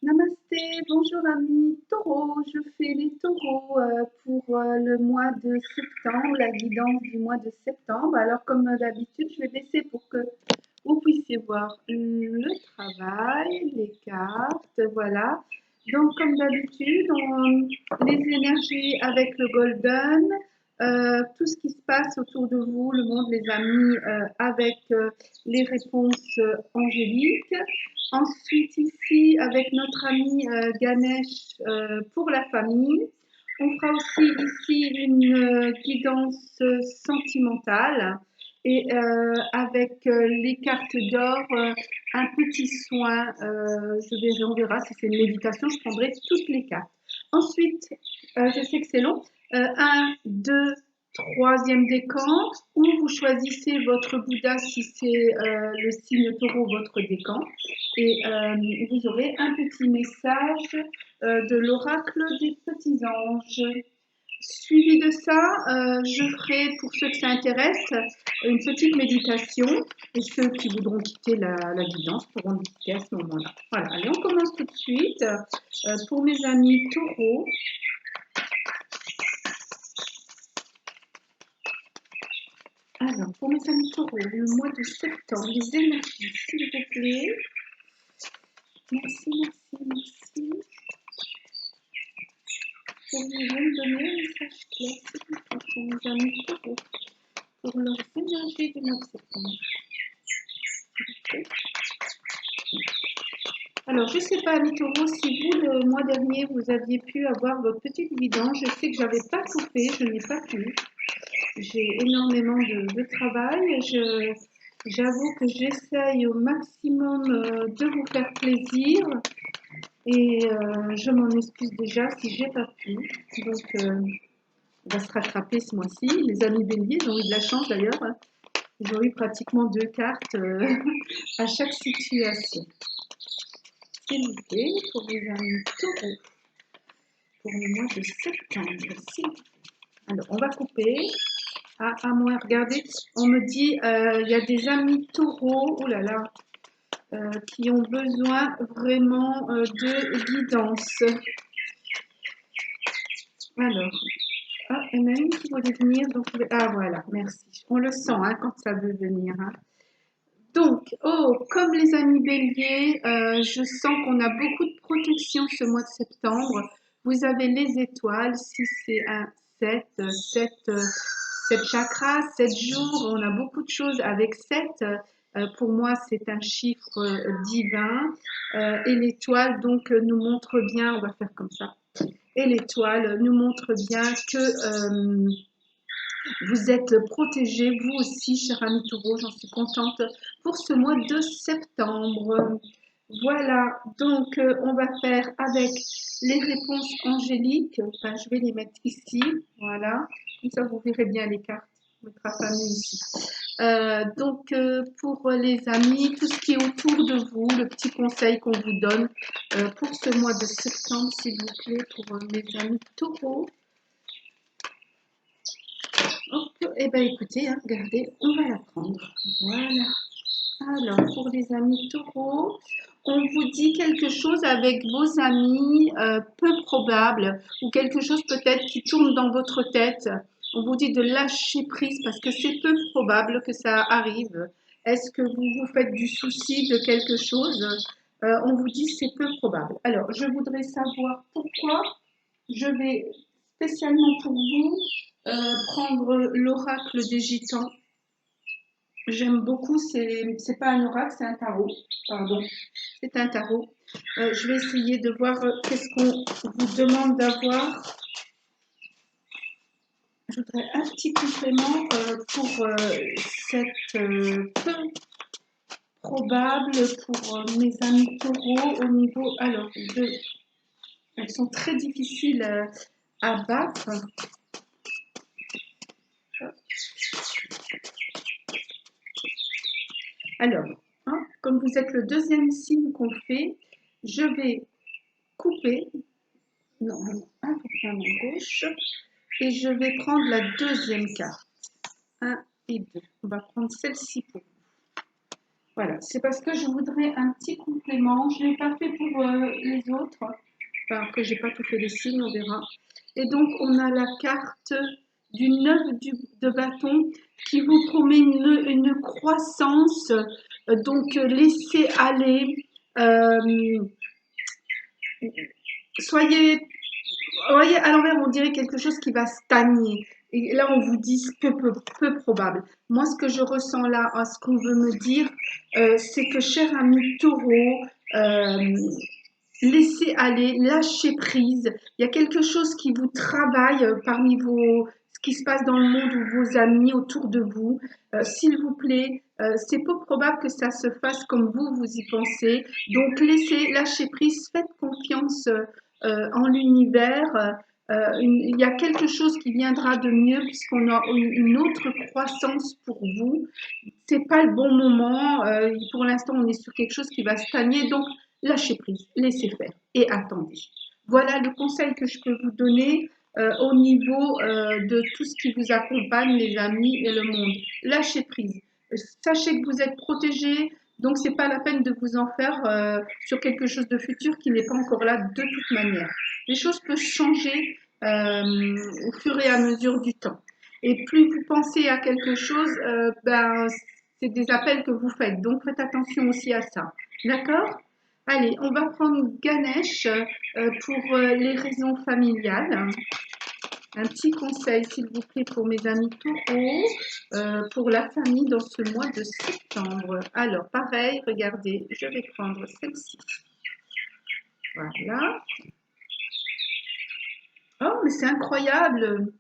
Namasté, bonjour amis taureaux, je fais les taureaux pour le mois de septembre, la guidance du mois de septembre. Alors comme d'habitude, je vais baisser pour que vous puissiez voir le travail, les cartes, voilà. Donc comme d'habitude, les énergies avec le golden, tout ce qui se passe autour de vous, le monde, les amis, avec les réponses angéliques. Ensuite, ici, avec notre ami Ganesh pour la famille, on fera aussi ici une guidance sentimentale et avec les cartes d'or, un petit soin. On verra si c'est une méditation, je prendrai toutes les cartes. Ensuite, je sais que c'est long. 1, 2, troisième décan, où vous choisissez votre Bouddha si c'est le signe taureau, votre décan et vous aurez un petit message de l'oracle des petits anges. Suivi de ça, je ferai, pour ceux que ça intéresse, une petite méditation et ceux qui voudront quitter la guidance pourront le quitter à ce moment-là. Voilà, allez, on commence tout de suite. Pour mes amis taureaux, alors pour mes amis taureaux, le mois de septembre, les énergies, s'il vous plaît. Merci, merci, merci. Pourriez-vous me donner un message clair, s'il vous plaît, pour mes amis taureaux, pour leurs énergies du mois de septembre? Alors, je ne sais pas, amis taureaux, si vous, le mois dernier, vous aviez pu avoir votre petite guidance. Je sais que je n'avais pas coupé, je n'ai pas pu. J'ai énormément de travail. J'avoue que j'essaye au maximum de vous faire plaisir. Et je m'en excuse déjà si j'ai pas pu. Donc, on va se rattraper ce mois-ci. Les amis béliers, ils ont eu de la chance d'ailleurs. Ils ont eu pratiquement 2 cartes à chaque situation. S'il vous plaît, pour les amis taureaux, pour le mois de septembre. Alors, on va couper. Ah, à moi, regardez, on me dit, il y a des amis taureaux, oh là là, qui ont besoin vraiment de guidance. Alors, ah, il y en a une qui voulait venir, donc ah voilà, merci. On le sent hein, quand ça veut venir. Hein. Donc, oh, comme les amis béliers, je sens qu'on a beaucoup de protection ce mois de septembre. Vous avez les étoiles, si c'est un 7, 7, 7 chakras, 7 jours, on a beaucoup de choses avec 7. Pour moi, c'est un chiffre divin. Et l'étoile, donc, nous montre bien, on va faire comme ça. Et l'étoile nous montre bien que vous êtes protégés, vous aussi, cher ami taureau, j'en suis contente pour ce mois de septembre. Voilà, donc on va faire avec les réponses angéliques. Enfin, je vais les mettre ici, voilà. Comme ça, vous verrez bien les cartes. On mettra famille ici. Donc, pour les amis, tout ce qui est autour de vous, le petit conseil qu'on vous donne pour ce mois de septembre, s'il vous plaît, pour mes amis taureaux. Hop, eh bien écoutez, hein, regardez, on va la prendre. Voilà. Alors, pour les amis taureaux, on vous dit quelque chose avec vos amis, peu probable, ou quelque chose peut-être qui tourne dans votre tête. On vous dit de lâcher prise parce que c'est peu probable que ça arrive. Est-ce que vous vous faites du souci de quelque chose? On vous dit c'est peu probable. Alors, je voudrais savoir pourquoi. Je vais spécialement pour vous prendre l'oracle des gitans. J'aime beaucoup, c'est pas un oracle, c'est un tarot, pardon, c'est un tarot. Je vais essayer de voir qu'est-ce qu'on vous demande d'avoir. Je voudrais un petit complément pour cette peu probable pour mes amis taureaux au niveau, alors, elles sont très difficiles à battre. Alors, hein, comme vous êtes le deuxième signe qu'on fait, je vais couper, normalement un pour ma main gauche, et je vais prendre la deuxième carte. 1 et 2. On va prendre celle-ci pour vous. Voilà, c'est parce que je voudrais un petit complément. Je ne l'ai pas fait pour les autres. Enfin, après, j'ai pas tout fait les signes, on verra. Et donc, on a la carte du 9 de bâton qui vous promet une croissance. Donc, laissez aller. Euh, soyez, voyez, à l'envers, on dirait quelque chose qui va stagner. Et là, on vous dit peu probable. Moi, ce que je ressens là, ce qu'on veut me dire, c'est que, cher ami taureau, laissez aller, lâchez prise. Il y a quelque chose qui vous travaille parmi ce qui se passe dans le monde ou vos amis autour de vous. S'il vous plaît, c'est peu probable que ça se fasse comme vous y pensez. Donc laissez, lâchez prise, faites confiance en l'univers. Il y a quelque chose qui viendra de mieux puisqu'on a une autre croissance pour vous. C'est pas le bon moment. Pour l'instant, on est sur quelque chose qui va stagner. Donc, lâchez prise, laissez faire et attendez. Voilà le conseil que je peux vous donner au niveau de tout ce qui vous accompagne, les amis et le monde. Lâchez prise. Sachez que vous êtes protégés, donc c'est pas la peine de vous en faire sur quelque chose de futur qui n'est pas encore là de toute manière. Les choses peuvent changer au fur et à mesure du temps. Et plus vous pensez à quelque chose, c'est des appels que vous faites. Donc faites attention aussi à ça. D'accord? Allez, on va prendre Ganesh pour les raisons familiales. Un petit conseil, s'il vous plaît, pour mes amis taureaux, pour la famille dans ce mois de septembre. Alors, pareil, regardez, je vais prendre celle-ci. Voilà. Oh, mais c'est incroyable!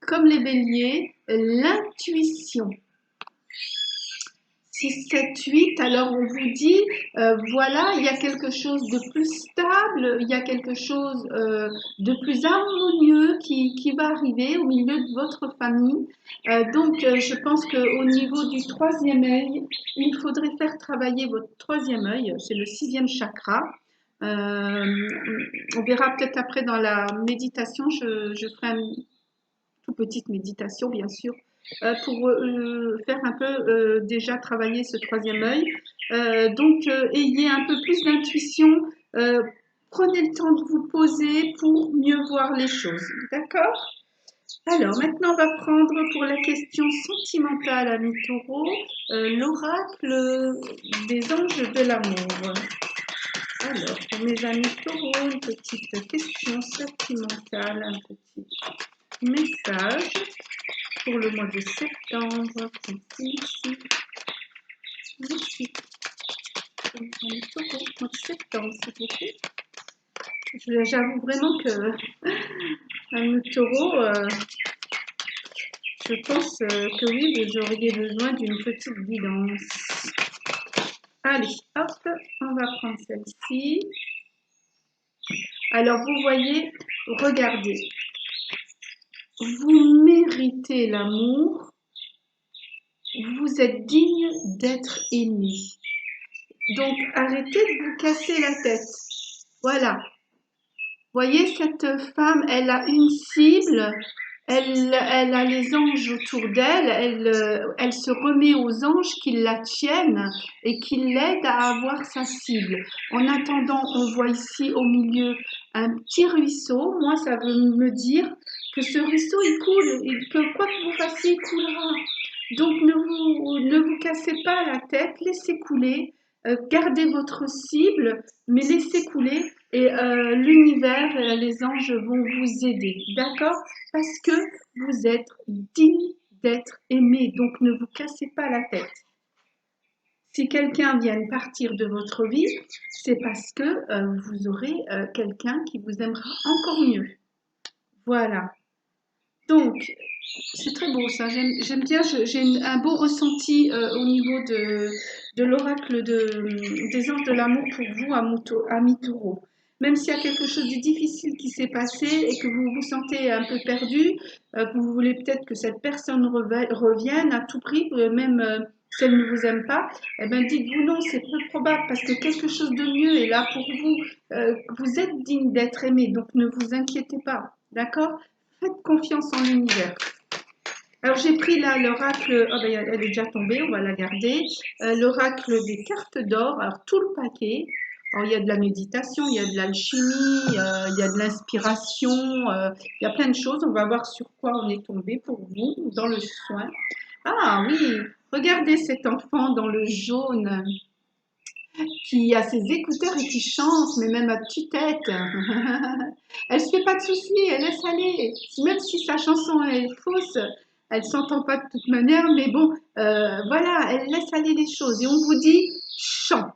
Comme les béliers, l'intuition. 6, 7, 8, alors on vous dit, voilà, il y a quelque chose de plus stable, il y a quelque chose de plus harmonieux qui va arriver au milieu de votre famille. Donc, je pense qu'au niveau du troisième œil, il faudrait faire travailler votre troisième œil, c'est le 6e chakra. On verra peut-être après dans la méditation, je ferai une toute petite méditation, bien sûr, pour faire un peu déjà travailler ce troisième œil. Donc, ayez un peu plus d'intuition. Prenez le temps de vous poser pour mieux voir les choses. D'accord? Alors, maintenant, on va prendre pour la question sentimentale, ami taureau, l'oracle des anges de l'amour. Alors, pour mes amis taureaux, une petite question sentimentale, un petit message pour le mois de septembre. Ici. Merci. Pour les amis taureaux, mois de septembre, s'il vous plaît. J'avoue vraiment que un taureau, je pense que oui, vous auriez besoin d'une petite guidance. Allez, hop, on va prendre celle-ci. Alors, vous voyez, regardez. Vous méritez l'amour. Vous êtes digne d'être aimé. Donc, arrêtez de vous casser la tête. Voilà. Voyez, cette femme, elle a une cible, elle a les anges autour d'elle, elle se remet aux anges qui la tiennent et qui l'aident à avoir sa cible. En attendant, on voit ici au milieu un petit ruisseau. Moi, ça veut me dire que ce ruisseau, il coule, et que quoi que vous fassiez, il coulera. Donc, ne vous cassez pas la tête, laissez couler, gardez votre cible, mais laissez couler et l'univers, les anges vont vous aider, d'accord? Parce que vous êtes digne d'être aimé, donc ne vous cassez pas la tête. Si quelqu'un vient de partir de votre vie, c'est parce que vous aurez quelqu'un qui vous aimera encore mieux. Voilà. Donc, c'est très beau ça, j'aime bien, j'ai un beau ressenti au niveau de l'oracle des anges de l'amour pour vous, amis taureaux. Même s'il y a quelque chose de difficile qui s'est passé et que vous vous sentez un peu perdu, vous voulez peut-être que cette personne revienne à tout prix, même si elle ne vous aime pas, eh bien dites-vous non, c'est peu probable parce que quelque chose de mieux est là pour vous. Vous êtes digne d'être aimé, donc ne vous inquiétez pas, d'accord? Faites confiance en l'univers. Alors j'ai pris là l'oracle, oh ben, elle est déjà tombée, on va la garder. L'oracle des cartes d'or, alors tout le paquet. Alors il y a de la méditation, il y a de l'alchimie, il y a de l'inspiration, il y a plein de choses. On va voir sur quoi on est tombé pour vous dans le soin. Ah oui, regardez cet enfant dans le jaune qui a ses écouteurs et qui chante, mais même à tue-tête. Elle se fait pas de soucis, elle laisse aller. Même si sa chanson est fausse, elle s'entend pas de toute manière, mais bon, voilà, elle laisse aller les choses. Et on vous dit, chant.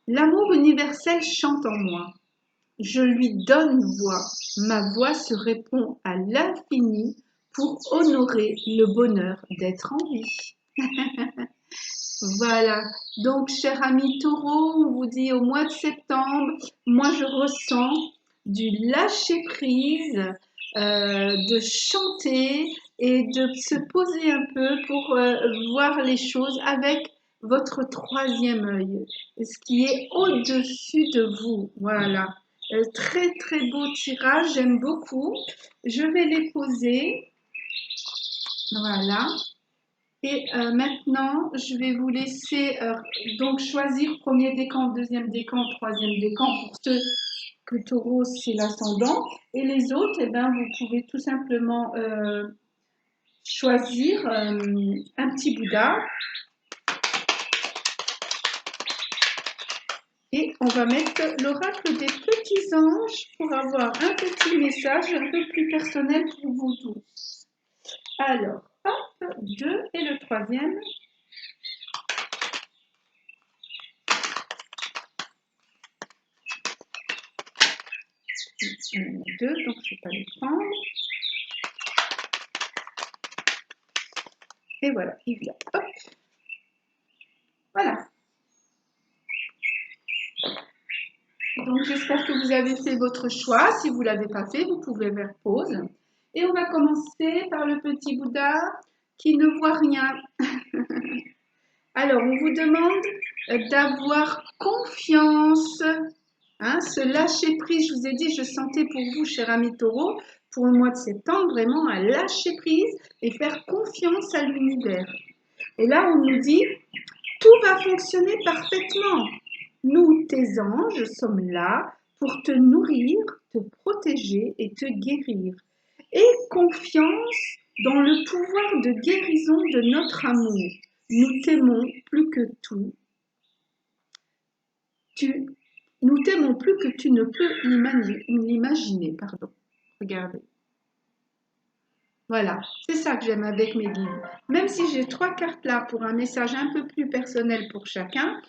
L'amour universel chante en moi. Je lui donne voix. Ma voix se répond à l'infini pour honorer le bonheur d'être en vie. Voilà. Donc, cher ami Taureau, on vous dit au mois de septembre, moi je ressens du lâcher prise, de chanter et de se poser un peu pour voir les choses avec votre troisième œil, ce qui est au-dessus de vous. Voilà. Très très beau tirage, j'aime beaucoup. Je vais les poser. Voilà. Et maintenant, je vais vous laisser donc choisir premier décan, deuxième décan, troisième décan pour ceux que Taureau c'est l'ascendant. Et les autres, eh ben, vous pouvez tout simplement choisir un petit Bouddha. Et on va mettre l'oracle des petits anges pour avoir un petit message un peu plus personnel pour vous tous. Alors, hop, 2 et le troisième. 2, donc je ne vais pas les prendre. Et voilà, il vient. Hop. Voilà. Donc j'espère que vous avez fait votre choix. Si vous ne l'avez pas fait, vous pouvez faire pause. Et on va commencer par le petit Bouddha qui ne voit rien. Alors, on vous demande d'avoir confiance. Hein, ce lâcher prise, je vous ai dit, je sentais pour vous, cher ami Taureau, pour le mois de septembre, vraiment un lâcher prise et faire confiance à l'univers. Et là, on nous dit, tout va fonctionner parfaitement. Nous, tes anges, sommes là pour te nourrir, te protéger et te guérir. Aie confiance dans le pouvoir de guérison de notre amour. Nous t'aimons plus que tout. Nous t'aimons plus que tu ne peux l'imaginer. Pardon. Regardez. Voilà, c'est ça que j'aime avec mes guides. Même si j'ai 3 cartes là pour un message un peu plus personnel pour chacun,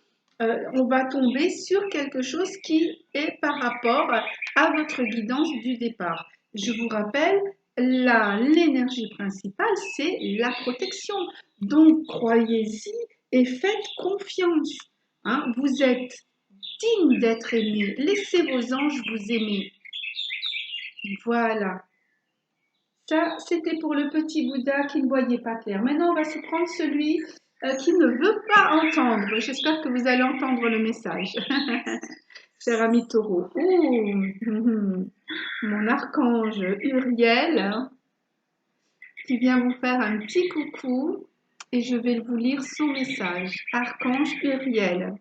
on va tomber sur quelque chose qui est par rapport à votre guidance du départ. Je vous rappelle, l'énergie principale, c'est la protection. Donc, croyez-y et faites confiance. Hein, vous êtes digne d'être aimé. Laissez vos anges vous aimer. Voilà. Ça, c'était pour le petit Bouddha qui ne voyait pas clair. Maintenant, on va se prendre celui qui ne veut pas entendre. J'espère que vous allez entendre le message. Cher ami Taureau. Mon archange Uriel hein, qui vient vous faire un petit coucou et je vais vous lire son message. Archange Uriel.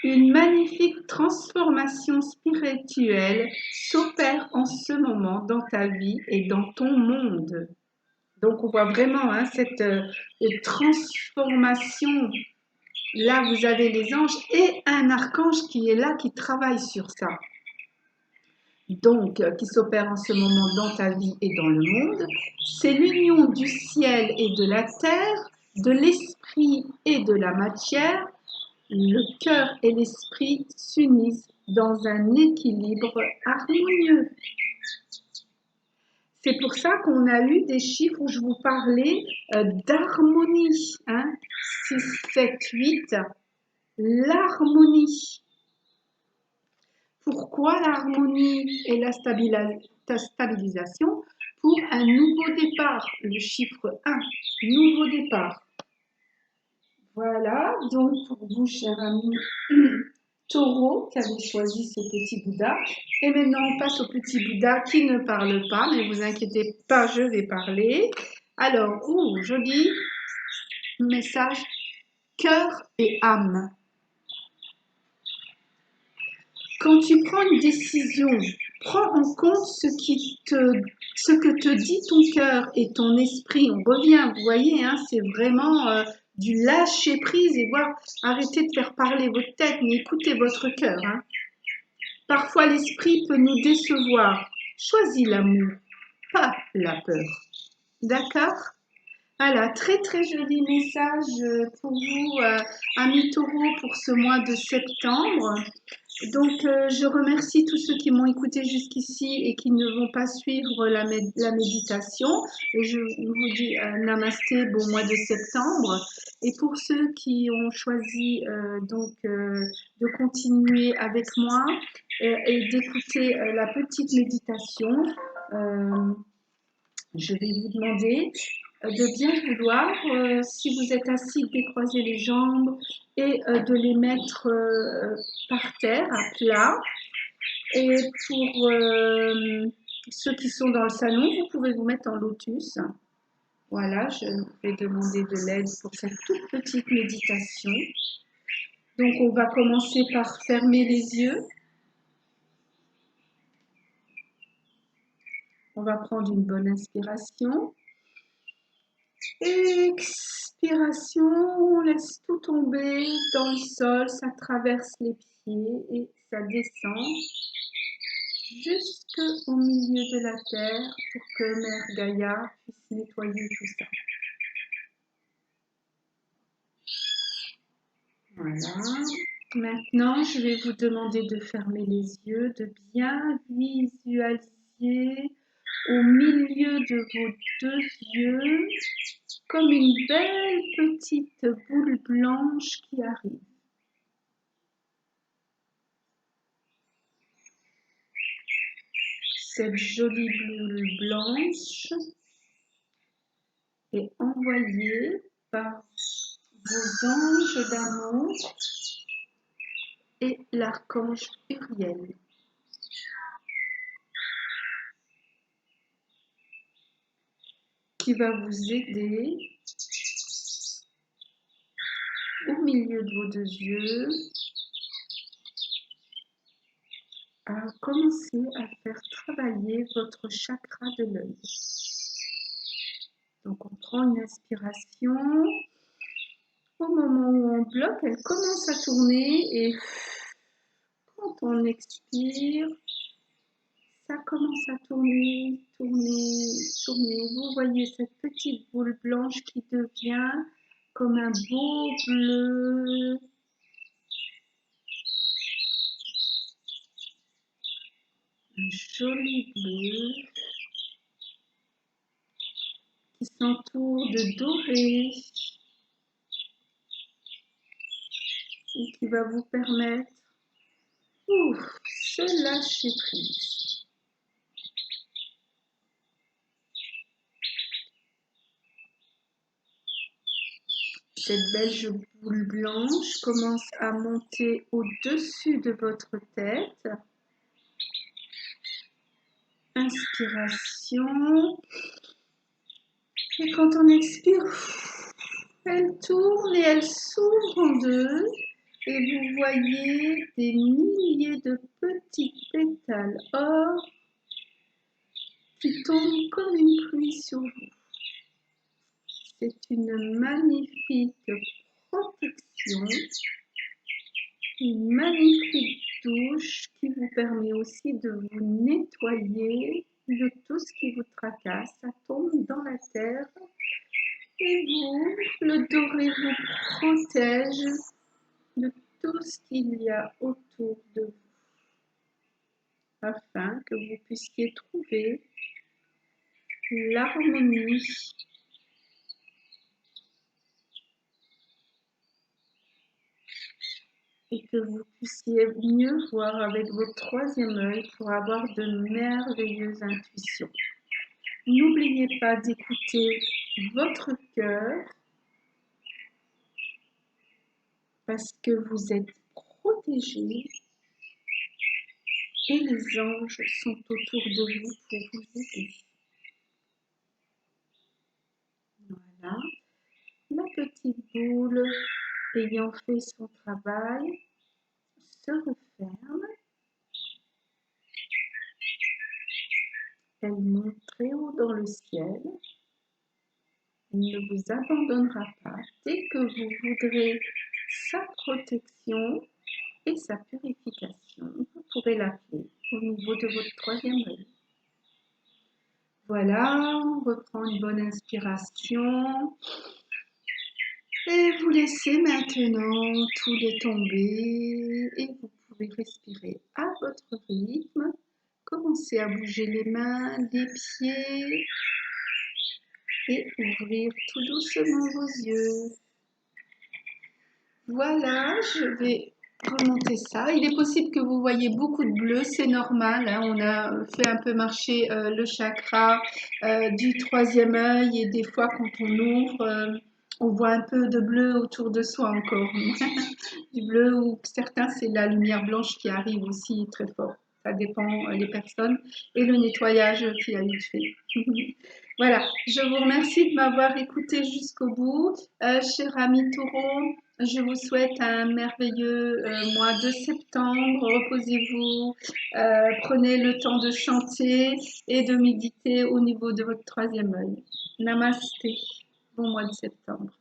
Une magnifique transformation spirituelle s'opère en ce moment dans ta vie et dans ton monde. Donc, on voit vraiment hein, cette transformation. Là, vous avez les anges et un archange qui est là, qui travaille sur ça. Donc, qui s'opère en ce moment dans ta vie et dans le monde. C'est l'union du ciel et de la terre, de l'esprit et de la matière. Le cœur et l'esprit s'unissent dans un équilibre harmonieux. C'est pour ça qu'on a eu des chiffres où je vous parlais d'harmonie. Hein? 6, 7, 8, l'harmonie. Pourquoi l'harmonie et la stabilisation? Pour un nouveau départ, le chiffre 1, nouveau départ. Voilà, donc pour vous, cher ami Taureau, qui avez choisi ce petit Bouddha. Et maintenant, on passe au petit Bouddha qui ne parle pas, mais vous inquiétez pas, je vais parler. Alors, joli message, cœur et âme. Quand tu prends une décision, prends en compte ce que te dit ton cœur et ton esprit. On revient, vous voyez, hein, c'est vraiment du lâcher prise et voir, arrêtez de faire parler votre tête, mais écoutez votre cœur. Hein. Parfois, l'esprit peut nous décevoir. Choisis l'amour, pas la peur. D'accord? Voilà, très très joli message pour vous, amis taureaux, pour ce mois de septembre. Donc, je remercie tous ceux qui m'ont écouté jusqu'ici et qui ne vont pas suivre la méditation. Et je vous dis namasté, bon mois de septembre. Et pour ceux qui ont choisi de continuer avec moi et d'écouter la petite méditation, euh, je vais vous demander de bien vouloir, si vous êtes assis, de décroiser les jambes et de les mettre par terre, à plat. Et pour ceux qui sont dans le salon, vous pouvez vous mettre en lotus. Voilà, je vais demander de l'aide pour cette toute petite méditation. Donc, on va commencer par fermer les yeux. On va prendre une bonne inspiration. Expiration, on laisse tout tomber dans le sol, ça traverse les pieds et ça descend jusqu'au milieu de la terre pour que Mère Gaïa puisse nettoyer tout ça. Voilà. Maintenant, je vais vous demander de fermer les yeux, de bien visualiser au milieu de vos deux yeux comme une belle petite boule blanche qui arrive. Cette jolie boule blanche est envoyée par vos anges d'amour et l'archange Uriel. Qui va vous aider au milieu de vos deux yeux à commencer à faire travailler votre chakra de l'œil. Donc on prend une inspiration. Au moment où on bloque, elle commence à tourner et quand on expire, ça commence à tourner, tourner, tourner. Vous voyez cette petite boule blanche qui devient comme un beau bleu. Un joli bleu qui s'entoure de doré et qui va vous permettre de lâcher prise. Cette belle boule blanche commence à monter au-dessus de votre tête. Inspiration. Et quand on expire, elle tourne et elle s'ouvre en deux. Et vous voyez des milliers de petits pétales or qui tombent comme une pluie sur vous. C'est une magnifique protection, une magnifique douche qui vous permet aussi de vous nettoyer de tout ce qui vous tracasse. Ça tombe dans la terre et vous, le doré vous protège de tout ce qu'il y a autour de vous afin que vous puissiez trouver l'harmonie et que vous puissiez mieux voir avec votre troisième œil pour avoir de merveilleuses intuitions. N'oubliez pas d'écouter votre cœur parce que vous êtes protégé et les anges sont autour de vous pour vous aider. Voilà. La petite boule, ayant fait son travail, se referme. Elle monte très haut dans le ciel. Elle ne vous abandonnera pas. Dès que vous voudrez sa protection et sa purification, vous pourrez l'appeler au niveau de votre troisième œil. Voilà, on reprend une bonne inspiration. Et vous laissez maintenant tout tomber et vous pouvez respirer à votre rythme. Commencez à bouger les mains, les pieds et ouvrir tout doucement vos yeux. Voilà, je vais remonter ça. Il est possible que vous voyez beaucoup de bleu, c'est normal, hein. On a fait un peu marcher le chakra du troisième œil et des fois quand on ouvre, on voit un peu de bleu autour de soi encore. Du bleu ou certains, c'est la lumière blanche qui arrive aussi très fort. Ça dépend des personnes et le nettoyage qu'il a eu fait. Voilà, je vous remercie de m'avoir écouté jusqu'au bout. Cher ami Taureau, je vous souhaite un merveilleux mois de septembre. Reposez-vous, prenez le temps de chanter et de méditer au niveau de votre troisième œil. Namasté, bon mois de septembre.